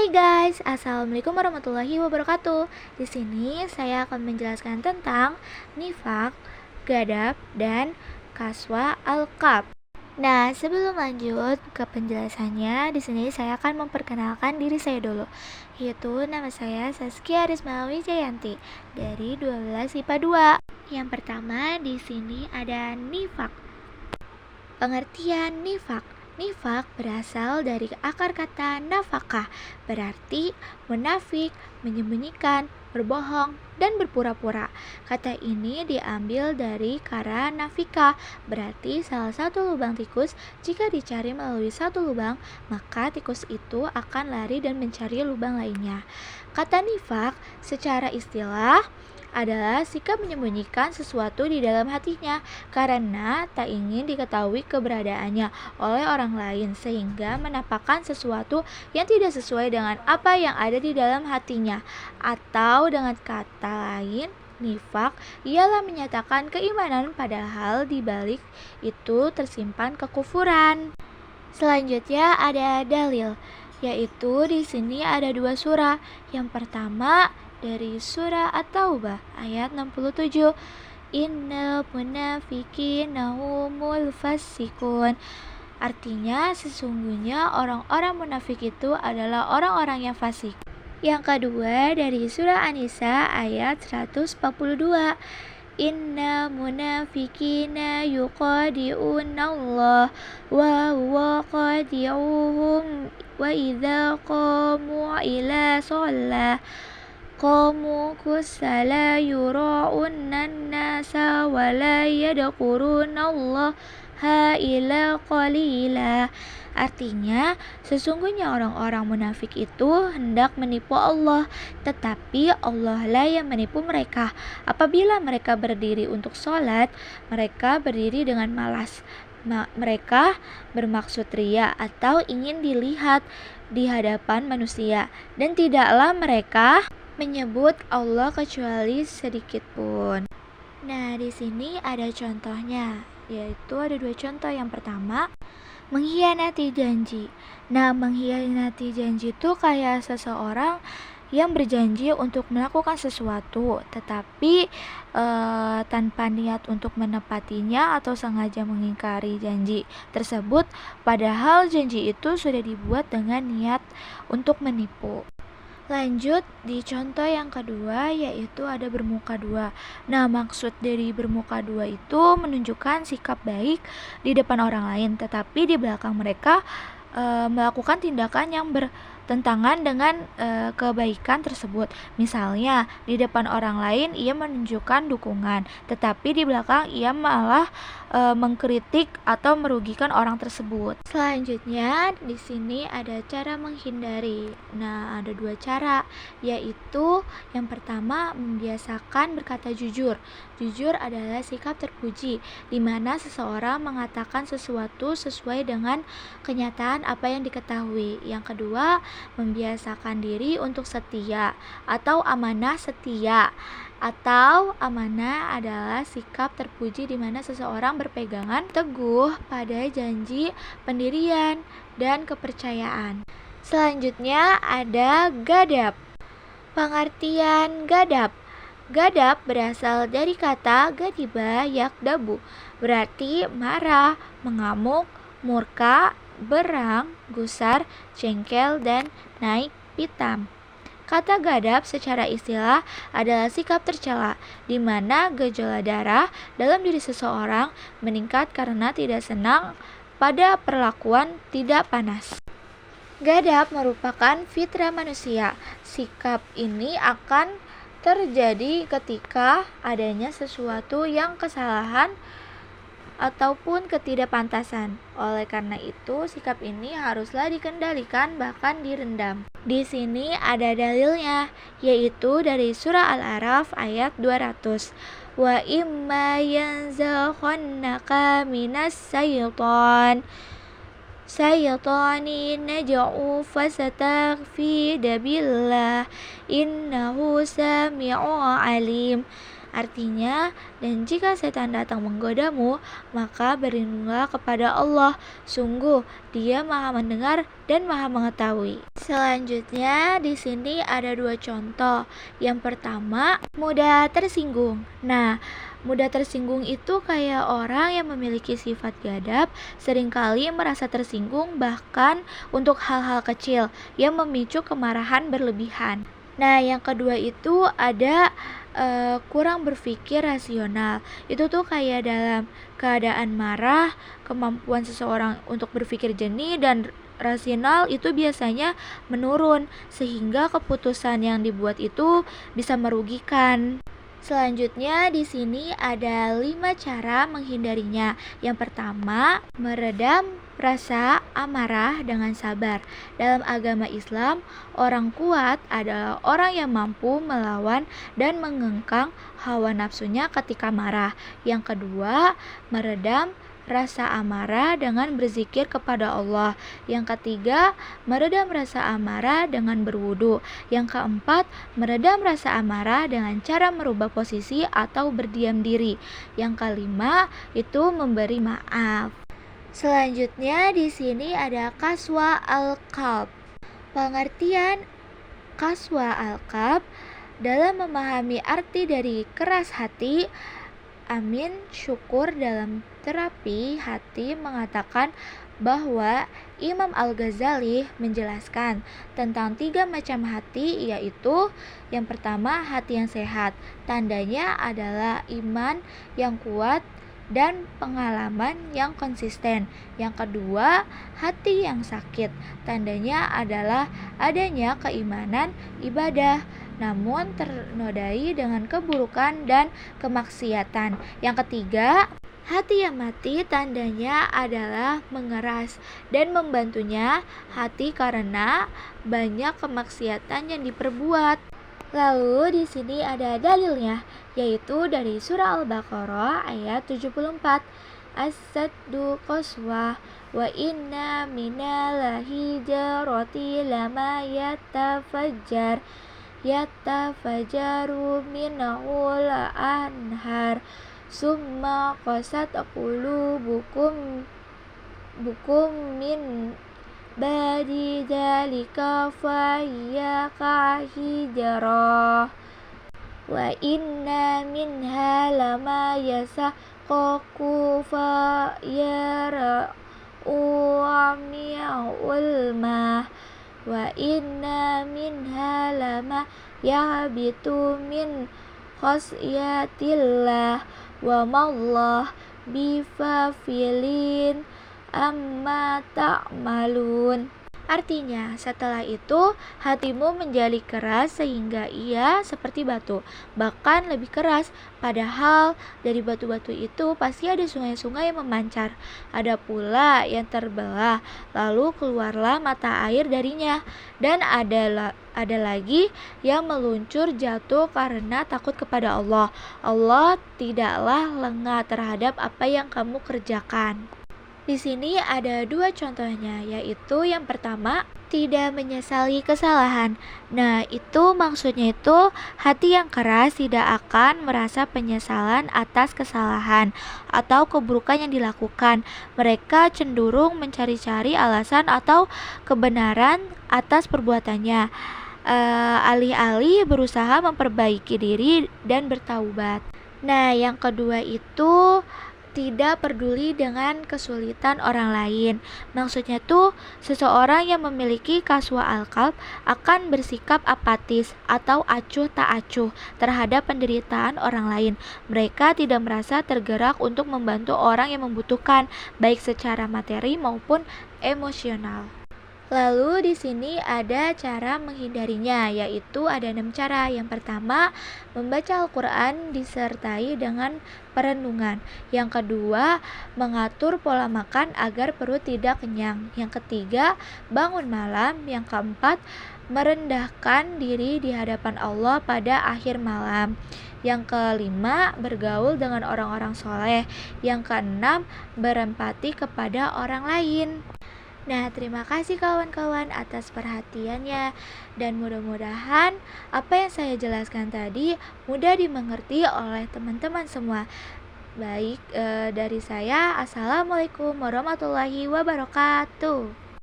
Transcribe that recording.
Hai guys, assalamualaikum warahmatullahi wabarakatuh. Di sini saya akan menjelaskan tentang nifak, gadab, dan kaswa al-kab. Nah, sebelum lanjut ke penjelasannya, di sini saya akan memperkenalkan diri saya dulu. Yaitu nama saya Saskia Rismawi Jayanti dari 12 IPA 2. Yang pertama di sini ada nifak. Pengertian nifak. Nifak berasal dari akar kata nafakah, berarti munafik, menyembunyikan, berbohong, dan berpura-pura. Kata ini diambil dari kara nafika, berarti salah satu lubang tikus. Jika dicari melalui satu lubang, maka tikus itu akan lari dan mencari lubang lainnya. Kata nifak secara istilah adalah sikap menyembunyikan sesuatu di dalam hatinya karena tak ingin diketahui keberadaannya oleh orang lain, sehingga menampakkan sesuatu yang tidak sesuai dengan apa yang ada di dalam hatinya. Atau dengan kata lain, nifak ialah menyatakan keimanan padahal di balik itu tersimpan kekufuran. Selanjutnya ada dalil, yaitu di sini ada dua surah. Yang pertama dari surah At-Taubah ayat 67. Innal munafiqina humul fasikun. Artinya sesungguhnya orang-orang munafik itu adalah orang-orang yang fasik. Yang kedua dari surah An-Nisa ayat 142. Inna munafiqina yuqadi'una Allah wa huwa qadi'uhum wa idza qamu ila shalah qamu kusala yura'unna nasa wa la yadkuruna allaha illa qalila. Artinya, sesungguhnya orang-orang munafik itu hendak menipu Allah, tetapi Allah lah yang menipu mereka. Apabila mereka berdiri untuk sholat, mereka berdiri dengan malas. Mereka bermaksud ria atau ingin dilihat di hadapan manusia, dan tidaklah mereka menyebut Allah kecuali sedikit pun. Nah, di sini ada contohnya, yaitu ada dua contoh. Yang pertama, mengkhianati janji. Nah, mengkhianati janji itu kayak seseorang yang berjanji untuk melakukan sesuatu tetapi tanpa niat untuk menepatinya atau sengaja mengingkari janji tersebut, padahal janji itu sudah dibuat dengan niat untuk menipu. Lanjut di contoh yang kedua, yaitu ada bermuka dua. Nah, maksud dari bermuka dua itu menunjukkan sikap baik di depan orang lain, tetapi di belakang mereka melakukan tindakan yang bertentangan dengan kebaikan tersebut. Misalnya, di depan orang lain ia menunjukkan dukungan, tetapi di belakang ia malah mengkritik atau merugikan orang tersebut. Selanjutnya, di sini ada cara menghindari. Nah, ada dua cara, yaitu yang pertama membiasakan berkata jujur. Jujur adalah sikap terpuji, di mana seseorang mengatakan sesuatu sesuai dengan kenyataan apa yang diketahui. Yang kedua, membiasakan diri untuk setia atau amanah setia. Atau amanah adalah sikap terpuji di mana seseorang berpegangan teguh pada janji, pendirian, dan kepercayaan. Selanjutnya ada gadab. Pengertian gadab. Gadab berasal dari kata gadiba yakdabu, berarti marah, mengamuk, murka, berang, gusar, jengkel, dan naik pitam. Kata gadab secara istilah adalah sikap tercela, di mana gejala darah dalam diri seseorang meningkat karena tidak senang pada perlakuan tidak panas. Gadab merupakan fitrah manusia. Sikap ini akan terjadi ketika adanya sesuatu yang kesalahan ataupun ketidakpantasan. Oleh karena itu, sikap ini haruslah dikendalikan, bahkan direndam. Di sini ada dalilnya, yaitu dari surah Al-A'raf ayat 200. Wa imma yanzaghannaka minas sayyatani naj'u fastaghfir billah innahu sami'un alim. Artinya, dan jika setan datang menggodamu, maka berlindunglah kepada Allah. Sungguh, Dia Maha mendengar dan Maha mengetahui. Selanjutnya, di sini ada dua contoh. Yang pertama, mudah tersinggung. Nah, mudah tersinggung itu kayak orang yang memiliki sifat gadap, seringkali merasa tersinggung bahkan untuk hal-hal kecil yang memicu kemarahan berlebihan. Nah, yang kedua itu ada kurang berpikir rasional. Itu tuh kayak dalam keadaan marah, kemampuan seseorang untuk berpikir jernih dan rasional itu biasanya menurun, sehingga keputusan yang dibuat itu bisa merugikan. Selanjutnya di sini ada 5 cara menghindarinya. Yang pertama, meredam rasa amarah dengan sabar. Dalam agama Islam, orang kuat adalah orang yang mampu melawan dan mengengkang hawa nafsunya ketika marah. Yang kedua, meredam rasa amarah dengan berzikir kepada Allah. Yang ketiga, meredam rasa amarah dengan berwudu. Yang keempat, meredam rasa amarah dengan cara merubah posisi atau berdiam diri. Yang kelima, itu memberi maaf. Selanjutnya di sini ada kaswa al-qalb. Pengertian kaswa al-qalb dalam memahami arti dari keras hati. Amin Syukur dalam terapi hati mengatakan bahwa Imam Al-Ghazali menjelaskan tentang 3 macam hati, yaitu yang pertama hati yang sehat, tandanya adalah iman yang kuat dan pengalaman yang konsisten. Yang kedua, hati yang sakit, tandanya adalah adanya keimanan ibadah namun ternodai dengan keburukan dan kemaksiatan. Yang ketiga, hati yang mati, tandanya adalah mengeras dan membantunya hati karena banyak kemaksiatan yang diperbuat. Lalu di sini ada dalilnya, yaitu dari surah Al-Baqarah ayat 74. As-saddu qaswah wa inna minal hijarati lama yatafajaru minahul anhar summa qasat qulubukum min ba'di dzalika fahiya kahijarah wa inna minha lama yasaqqaku fayara'u ulmah wa inna minha lama yahbitu min khasyatillah wa mallah bifafilin amma ta'malun. Artinya, setelah itu hatimu menjadi keras sehingga ia seperti batu, bahkan lebih keras. Padahal dari batu-batu itu pasti ada sungai-sungai yang memancar. Ada pula yang terbelah, lalu keluarlah mata air darinya. Dan ada lagi yang meluncur jatuh karena takut kepada Allah. Allah tidaklah lengah terhadap apa yang kamu kerjakan. Di sini ada 2 contohnya, yaitu yang pertama, tidak menyesali kesalahan. Nah, itu maksudnya itu hati yang keras tidak akan merasa penyesalan atas kesalahan atau keburukan yang dilakukan. Mereka cenderung mencari-cari alasan atau kebenaran atas perbuatannya, alih-alih berusaha memperbaiki diri dan bertaubat. Nah, yang kedua itu tidak peduli dengan kesulitan orang lain. Maksudnya tuh seseorang yang memiliki kaswa al-qalb akan bersikap apatis atau acuh tak acuh terhadap penderitaan orang lain. Mereka tidak merasa tergerak untuk membantu orang yang membutuhkan, baik secara materi maupun emosional. Lalu di sini ada cara menghindarinya, yaitu ada 6 cara. Yang pertama, membaca Al-Quran disertai dengan perenungan. Yang kedua, mengatur pola makan agar perut tidak kenyang. Yang ketiga, bangun malam. Yang keempat, merendahkan diri di hadapan Allah pada akhir malam. Yang kelima, bergaul dengan orang-orang soleh. Yang keenam, berempati kepada orang lain. Nah, terima kasih kawan-kawan atas perhatiannya dan mudah-mudahan apa yang saya jelaskan tadi mudah dimengerti oleh teman-teman semua. Baik, dari saya, Assalamualaikum warahmatullahi wabarakatuh.